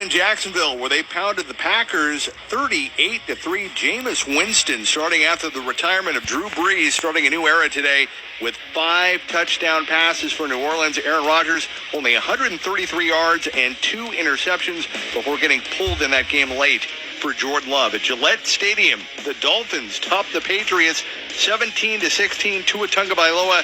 In Jacksonville, where they pounded the Packers 38-3. Jameis Winston starting after the retirement of Drew Brees, starting a new era today with 5 touchdown passes for New Orleans. Aaron Rodgers only 133 yards and 2 interceptions before getting pulled in that game late for Jordan Love. At Gillette Stadium, the Dolphins top the Patriots 17-16. Tua Tagovailoa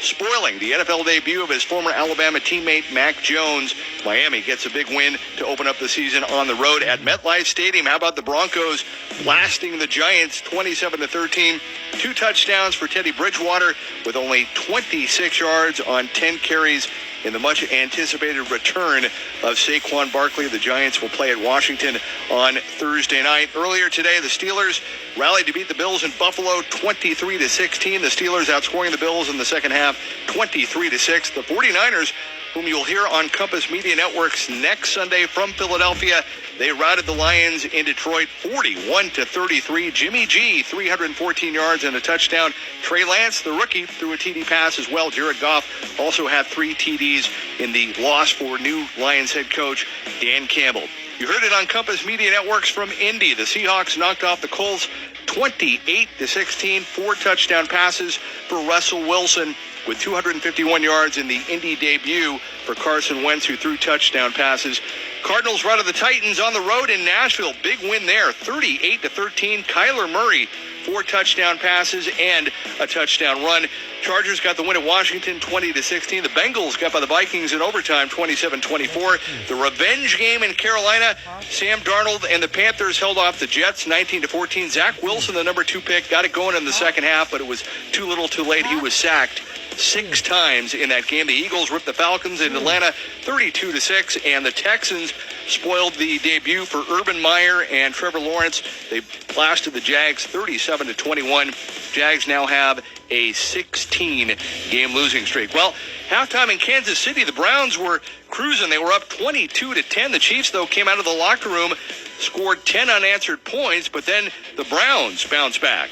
spoiling the NFL debut of his former Alabama teammate Mac Jones. Miami gets a big win to open up the season on the road at MetLife Stadium. How about the Broncos blasting the Giants 27-13? 2 touchdowns for Teddy Bridgewater with only 26 yards on 10 carries in the much-anticipated return of Saquon Barkley. The Giants will play at Washington on Thursday night. Earlier today, the Steelers rallied to beat the Bills in Buffalo 23-16. The Steelers outscoring the Bills in the second half 23-6. The 49ers, whom you'll hear on Compass Media Networks next Sunday from Philadelphia, they routed the Lions in Detroit 41-33. Jimmy G, 314 yards and a touchdown. Trey Lance, the rookie, threw a TD pass as well. Jared Goff also had 3 TDs in the loss for new Lions head coach Dan Campbell. You heard it on Compass Media Networks from Indy. The Seahawks knocked off the Colts 28-16. 4 touchdown passes for Russell Wilson with 251 yards in the Indy debut for Carson Wentz, who threw touchdown passes. Cardinals routed the Titans on the road in Nashville. Big win there, 38-13. Kyler Murray, 4 touchdown passes and a touchdown run. Chargers got the win at Washington 20-16. The Bengals got by the Vikings in overtime 27-24. The revenge game in Carolina, Sam Darnold and the Panthers held off the Jets 19-14. Zach Wilson, the number 2 pick, got it going in the second half, but it was too little too late. He was sacked 6 times in that game. The Eagles ripped the Falcons in Atlanta 32-6, and the Texans spoiled the debut for Urban Meyer and Trevor Lawrence. They blasted the Jags 37-21. Jags now have a 16-game losing streak. Well, halftime in Kansas City, the Browns were cruising. They were up 22-10. The Chiefs, though, came out of the locker room, scored 10 unanswered points, but then the Browns bounced back.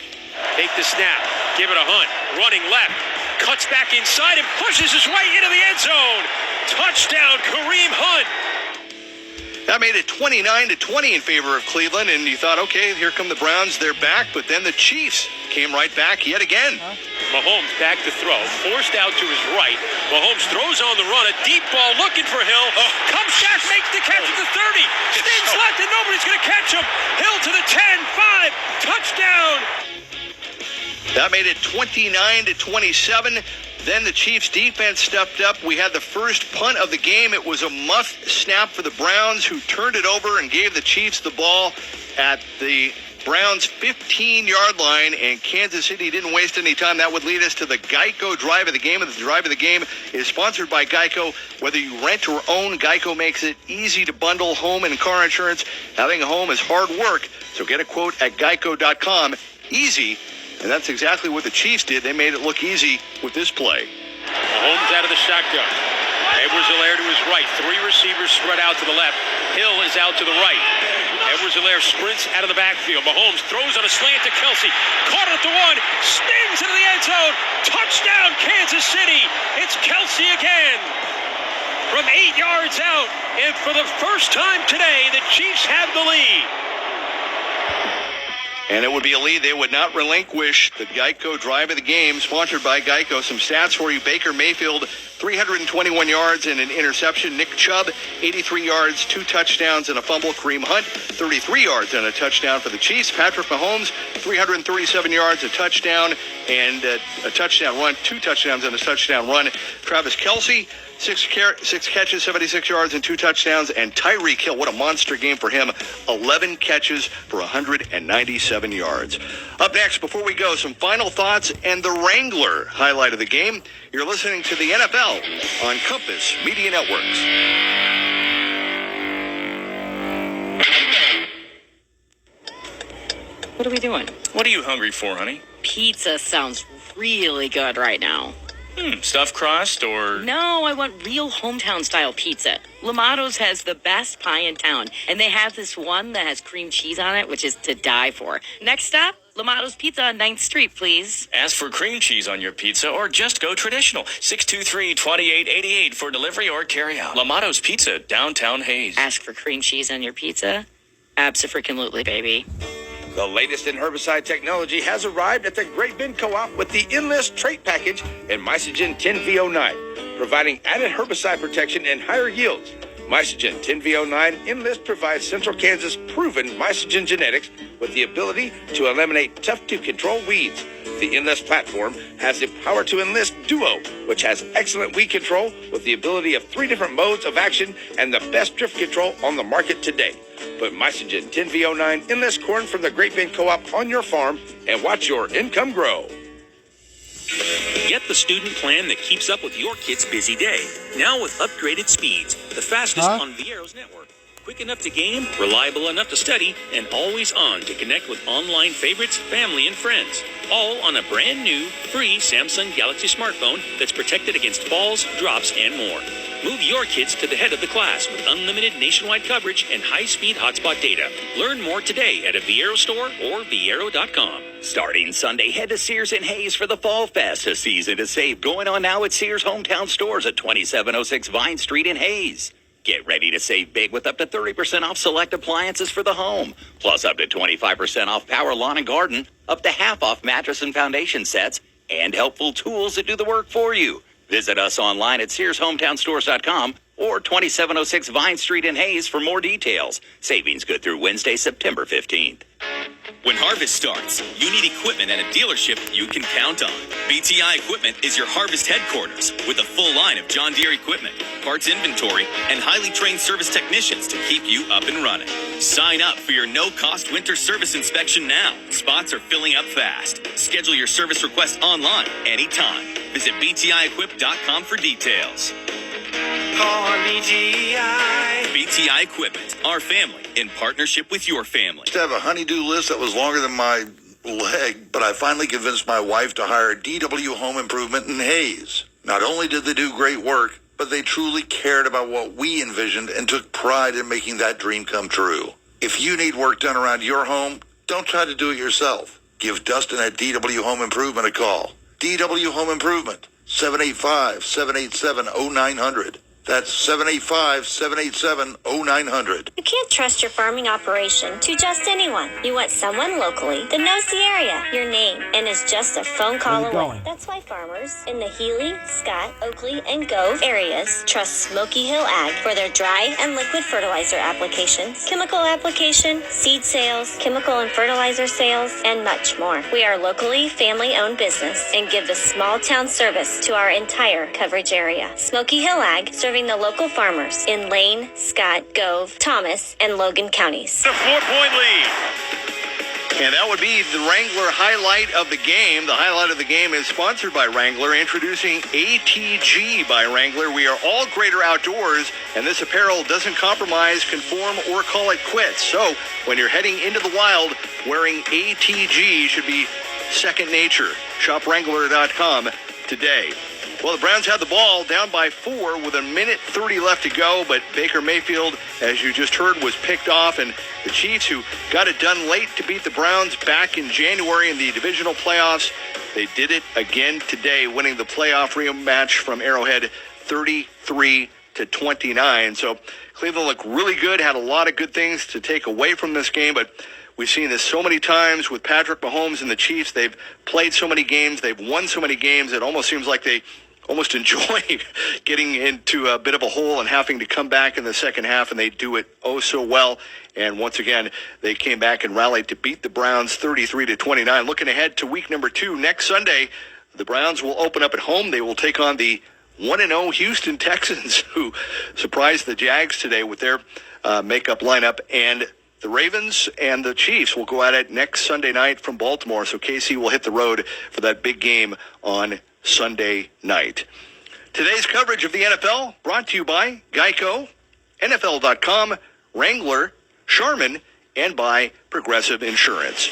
Take the snap, give it a Hunt, running left, cuts back inside and pushes his way into the end zone. Touchdown, Kareem Hunt. That made it 29-20 in favor of Cleveland, and you thought, okay, here come the Browns, they're back, but then the Chiefs came right back yet again. Mahomes back to throw, forced out to his right. Mahomes throws on the run, a deep ball looking for Hill. Comes back, makes the catch at the 30. Spins left and nobody's going to catch him. Hill to the 10, 5, touchdown. That made it 29-27. Then the Chiefs defense stepped up. We had the first punt of the game. It was a muff snap for the Browns, who turned it over and gave the Chiefs the ball at the Browns' 15-yard line, and Kansas City didn't waste any time. That would lead us to the Geico drive of the game. And the drive of the game is sponsored by Geico. Whether you rent or own, Geico makes it easy to bundle home and car insurance. Having a home is hard work, so get a quote at geico.com. Easy. And that's exactly what the Chiefs did. They made it look easy with this play. Mahomes out of the shotgun. Edwards-Helaire to his right. 3 receivers spread out to the left. Hill is out to the right. Edwards-Helaire sprints out of the backfield. Mahomes throws on a slant to Kelsey. Caught at the 1. Spins into the end zone. Touchdown, Kansas City. It's Kelsey again. From 8 yards out. And for the first time today, the Chiefs have the lead. And it would be a lead they would not relinquish. The Geico drive of the game, sponsored by Geico. Some stats for you. Baker Mayfield, 321 yards and an interception. Nick Chubb, 83 yards, 2 touchdowns and a fumble. Kareem Hunt, 33 yards and a touchdown for the Chiefs. Patrick Mahomes, 337 yards, a touchdown and a touchdown run. 2 touchdowns and a touchdown run. Travis Kelce, 6 catches, 76 yards, and 2 touchdowns. And Tyreek Hill, what a monster game for him. 11 catches for 197 yards. Up next, before we go, some final thoughts and the Wrangler highlight of the game. You're listening to the NFL on Compass Media Networks. What are we doing? What are you hungry for, honey? Pizza sounds really good right now. Stuffed crust or... No, I want real hometown-style pizza. Lamato's has the best pie in town, and they have this one that has cream cheese on it, which is to die for. Next stop, Lamato's Pizza on 9th Street, please. Ask for cream cheese on your pizza or just go traditional. 623-2888 for delivery or carry out. Lamato's Pizza, downtown Hayes. Ask for cream cheese on your pizza? Abso-freaking-lutely, baby. The latest in herbicide technology has arrived at the Great Bend Co-op with the Enlist Trait Package and Mysogen 10V09, providing added herbicide protection and higher yields. Mysogen 10V09 Enlist provides Central Kansas proven Mysogen genetics with the ability to eliminate tough-to-control weeds. The Enlist platform has the Power to Enlist Duo, which has excellent weed control with the ability of 3 different modes of action and the best drift control on the market today. Put Mysogen 10V09 Enlist corn from the Great Bend Co-op on your farm and watch your income grow. Get the student plan that keeps up with your kid's busy day. Now with upgraded speeds, the fastest on Viero's network. Quick enough to game, reliable enough to study, and always on to connect with online favorites, family, and friends. All on a brand new, free Samsung Galaxy smartphone that's protected against falls, drops, and more. Move your kids to the head of the class with unlimited nationwide coverage and high-speed hotspot data. Learn more today at a Viero store or Viero.com. Starting Sunday, head to Sears and Hayes for the Fall Fest, a season to save going on now at Sears Hometown Stores at 2706 Vine Street in Hayes. Get ready to save big with up to 30% off select appliances for the home, plus up to 25% off power lawn and garden, up to half off mattress and foundation sets, and helpful tools that do the work for you. Visit us online at SearsHometownStores.com or 2706 Vine Street in Hayes for more details. Savings good through Wednesday, September 15th. When harvest starts, you need equipment at a dealership you can count on. BTI Equipment is your harvest headquarters with a full line of John Deere equipment, parts inventory, and highly trained service technicians to keep you up and running. Sign up for your no-cost winter service inspection now. Spots are filling up fast. Schedule your service request online anytime. Visit BTIEquip.com for details. Call BTI. BTI Equipment, our family in partnership with your family. I used to have a honey-do list that was longer than my leg, but I finally convinced my wife to hire DW Home Improvement in Hayes. Not only did they do great work, but they truly cared about what we envisioned and took pride in making that dream come true. If you need work done around your home, don't try to do it yourself. Give Dustin at DW Home Improvement a call. DW Home Improvement, 785-787-0900. That's 785-787-0900. You can't trust your farming operation to just anyone. You want someone locally that knows the area, your name, and is just a phone call away. That's why farmers in the Healy, Scott, Oakley, and Gove areas trust Smoky Hill Ag for their dry and liquid fertilizer applications, chemical application, seed sales, chemical and fertilizer sales, and much more. We are locally family-owned business and give the small town service to our entire coverage area. Smoky Hill Ag, serving the local farmers in Lane, Scott, Gove, Thomas, and Logan counties. A 4-point lead. And that would be the Wrangler highlight of the game. The highlight of the game is sponsored by Wrangler, introducing ATG by Wrangler. We are all greater outdoors, and this apparel doesn't compromise, conform, or call it quits. So when you're heading into the wild, wearing ATG should be second nature. Shop Wrangler.com today. Well, the Browns had the ball down by 4 with 1:30 left to go, but Baker Mayfield, as you just heard, was picked off, and the Chiefs, who got it done late to beat the Browns back in January in the divisional playoffs, they did it again today, winning the playoff rematch from Arrowhead 33-29. So Cleveland looked really good, had a lot of good things to take away from this game, but we've seen this so many times with Patrick Mahomes and the Chiefs. They've played so many games. They've won so many games. It almost seems like they almost enjoy getting into a bit of a hole and having to come back in the second half, and they do it oh so well. And once again, they came back and rallied to beat the Browns 33-29. Looking ahead to week number 2 next Sunday, the Browns will open up at home. They will take on the 1-0 Houston Texans, who surprised the Jags today with their makeup lineup, and the Ravens and the Chiefs will go at it next Sunday night from Baltimore. So KC will hit the road for that big game on Sunday night. Today's coverage of the NFL brought to you by Geico, NFL.com, Wrangler, Charmin, and by Progressive Insurance.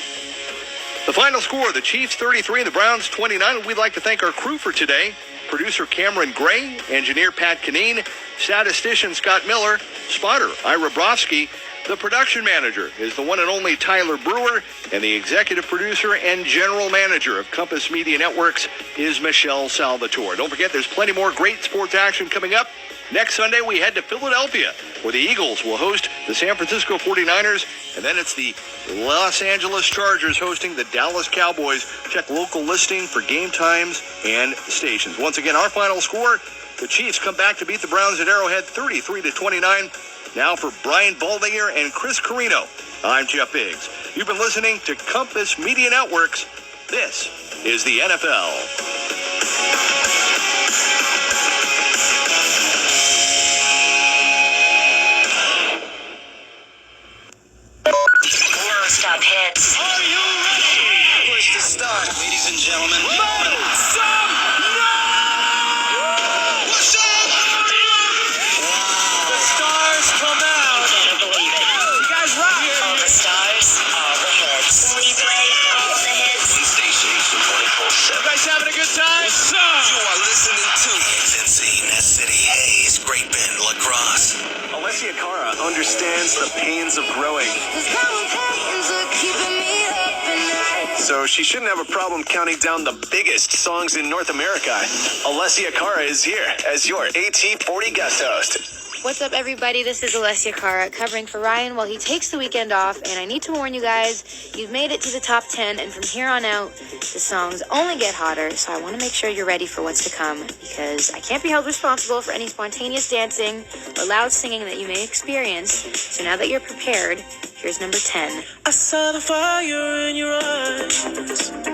The final score, the Chiefs 33, the Browns 29. We'd like to thank our crew for today. Producer Cameron Gray, engineer Pat Kineen, statistician Scott Miller, spotter Ira Brofsky. The production manager is the one and only Tyler Brewer, and the executive producer and general manager of Compass Media Networks is Michelle Salvatore. Don't forget, there's plenty more great sports action coming up. Next Sunday, we head to Philadelphia, where the Eagles will host the San Francisco 49ers, and then it's the Los Angeles Chargers hosting the Dallas Cowboys. Check local listing for game times and stations. Once again, our final score, the Chiefs come back to beat the Browns at Arrowhead 33-29. Now for Brian Baldinger and Chris Carino, I'm Jeff Biggs. You've been listening to Compass Media Networks. This is the NFL. Non-stop hits. Are you ready? Push to start, ladies and gentlemen. Make some noise! What's up? The stars come out. You better believe it. You guys rock. All the stars, all the hits. We play all the hits. One station, 24/7. You guys having a good time? What's up? You are listening to Cincy, Ness City, Hayes, Great Bend, La Crosse. Alessia Cara understands the pains of growing. So she shouldn't have a problem counting down the biggest songs in North America. Alessia Cara is here as your AT40 guest host. What's up, everybody? This is Alessia Cara covering for Ryan while he takes the weekend off, and I need to warn you guys, you've made it to the top 10, and from here on out, the songs only get hotter, so I want to make sure you're ready for what's to come, because I can't be held responsible for any spontaneous dancing or loud singing that you may experience. So now that you're prepared, here's number 10. I saw the fire in your eyes.